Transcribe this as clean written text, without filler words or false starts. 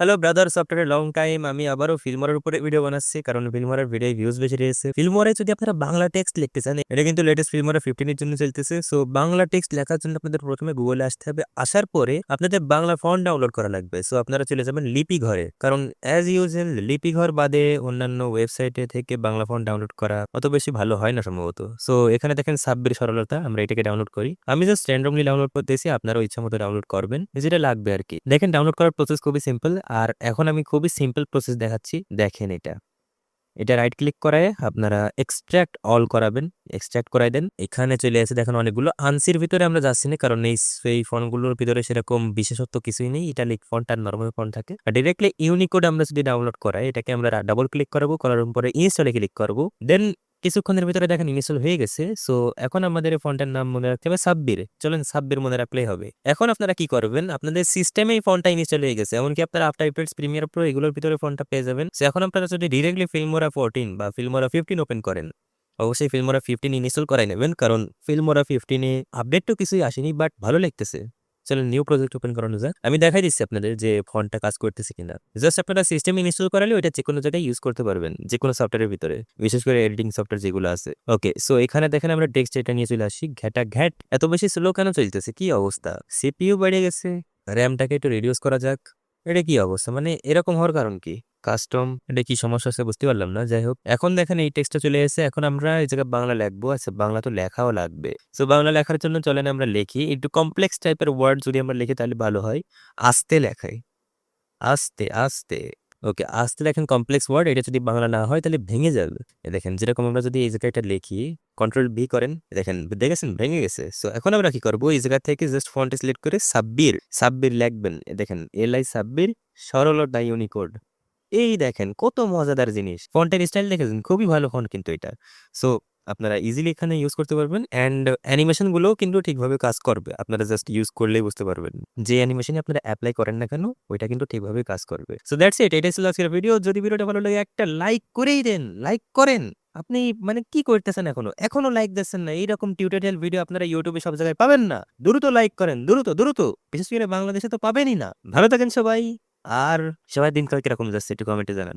Hello brothers, after a long time আমি আবারও ফিল্মোরার উপরে ভিডিও বানাচ্ছি, কারণ ফিল্মোরার ভিডিও ভিউজ বেশি রয়েছে। ফিল্মোরায় যদি আপনারা বাংলা টেক্সট লিখতে চান, এটা কিন্তু লেটেস্ট ফিল্মোরা 15 এর জন্য চলতেছে। সো বাংলা টেক্সট লেখার জন্য আপনাদের প্রথমে গুগলে আসতে হবে। আসার পরে আপনাদের বাংলা ফন্ট ডাউনলোড করা লাগবে। সো আপনারা চলে যাবেন লিপি ঘরে, কারণ অ্যাজ ইউজুয়াল লিপি ঘর বাদে অন্যান্য ওয়েবসাইটে থেকে বাংলা ফন্ট ডাউনলোড করা অত বেশি ভালো হয় না সম্ভবত। সো এখানে দেখেন সাব্বির সরলতা, আমরা এটাকে ডাউনলোড করি। আমি জাস্ট র্যান্ডমলি ডাউনলোড করতেছি, আপনারাও ইচ্ছা মতো ডাউনলোড করবেন, যেটা লাগবে আর কি। দেখেন ডাউনলোড করার প্রসেস খুবই সিম্পল। আর এখন আমি খুবই সিম্পল প্রসেস দেখাচ্ছি, দেখেন এটা রাইট ক্লিক করায় আপনারা এক্সট্রাক্ট অল করাবেন, এক্সট্রাক্ট করাই দেন। এখানে চলে আসে দেখেন অনেকগুলো আনসির ভিতরে আমরা যাচ্ছি না, কারণ এই ফন্টগুলোর ভিতরে সেরকম বিশেষত্ব কিছুই নেই। ইটালিক ফন্ট আর নরমাল ফন্ট থাকে। ডিরেক্টলি ইউনিকোড আমরা যদি ডাউনলোড করাই, এটাকে আমরা ডাবল ক্লিক করবো, করার পরে ইনস্টলে ক্লিক করবো। দেন কিছুক্ষণের ভিতরে দেখেন ইনস্টল হয়ে গেছে। সো এখন আমাদের ফন্টের নাম মনে রাখতে হবে সাব্বির। চলেন সাব্বির মনে রাখলেই হবে। এখন আপনারা কি করবেন, আপনাদের সিস্টেমে এই ফন্টটা ইনস্টল হয়ে গেছে, এমনকি আপনারা আফটার ইফেক্টস, প্রিমিয়ার প্রো এগুলোর ভিতরে ফন্টটা পেয়ে যাবেন। সো এখন আপনারা যদি ডিরেক্টলি ফিল্মোরা 14 বা ফিল্মোরা 15 ওপেন করেন, অবশ্যই ফিল্মোরা 15 ইনস্টল করাই নেবেন, কারণ ফিল্মোরা 15 আপডেট তো কিছুই আসেনি, বাট ভালো লাগতেছে। চলেন নিউ প্রজেক্ট ওপেন করানো যাক। আমি দেখাই দিচ্ছি আপনাদের যে ফন্টটা কাজ করতেছে কিনা। জাস্ট আপনারা সিস্টেম ইনস্টল করালে ওইটা যে কোনো জায়গায় ইউজ করতে পারবেন, যে কোনো সফটওয়্যারের ভিতরে, বিশেষ করে এডিটিং সফটওয়্যার যেগুলো আছে। ওকে, সো এখানে দেখেন আমরা টেক্সট এটা নিয়ে চলে আসি। ঘ্যাট এত বেশি স্লো কেন চলতেছে, কি অবস্থা? সিপিইউ বেড়ে গেছে, র্যামটাকে একটু রিডিউস করা যাক। এটা কি অবস্থা, মানে এরকম হওয়ার কারণ কি? কাস্টম, এটা কি সমস্যা আছে বুঝতে পারলাম না। যাই হোক, এখন দেখেন এই টেক্সটটা চলে এসেছে। এখন আমরা এই জায়গায় বাংলা লিখবো। আচ্ছা, বাংলা তো লেখাও লাগবে। সো বাংলা লেখার জন্য চলেন আমরা লিখি একটু কমপ্লেক্স টাইপের ওয়ার্ড। যদি আমরা লিখি তাহলে ভালো হয়। আস্তে লেখাই, আস্তে আস্তে। ওকে, আস্তে লেখেন কমপ্লেক্স ওয়ার্ড। এটা যদি বাংলা না হয় তাহলে ভেঙে যাবে। দেখেন যেরকম আমরা যদি এই জায়গাটা লিখি, কন্ট্রোল ভি করেন, দেখেন দেখেছেন ভেঙে গেছে। সো এখন আমরা কি করবো, এই জায়গা থেকে জাস্ট ফন্ট সিলেক্ট করে সাব্বির সাব্বির লিখবেন। দেখেন এলআই সাব্বির, সরলতা ইউনিকোড। এই দেখেন কত মজাদার জিনিস। ফন্টের স্টাইল দেখেছেন, খুবই ভালো ফন্ট কিন্তু এটা। সো আপনারা ইজিলি এখানে ইউজ করতে পারবেন, অ্যান্ড অ্যানিমেশন গুলোও কিন্তু ঠিকভাবে কাজ করবে। আপনারা জাস্ট ইউজ করলেই বুঝতে পারবেন, যে অ্যানিমেশন আপনারা অ্যাপ্লাই করেন না কেন, ওইটা কিন্তু ঠিকভাবে কাজ করবে। সো দ্যাটস ইট, এটাই ছিল আজকের ভিডিও। যদি ভিডিওটা ভালো লাগে একটা লাইক করেই দেন, লাইক করেন। আপনি মানে কি করতেছেন, এখনো লাইক দিচ্ছেন না? এইরকম টিউটোরিয়াল ভিডিও আপনারা ইউটিউবে সব জায়গায় পাবেন না। দ্রুত লাইক করেন, দ্রুত দ্রুত। বিশেষ করে বাংলাদেশে তো পাবেনই না। ভালো থাকেন সবাই। আর সবাই দিনকাল কিরকম যাচ্ছে একটু কমেন্টে জানান।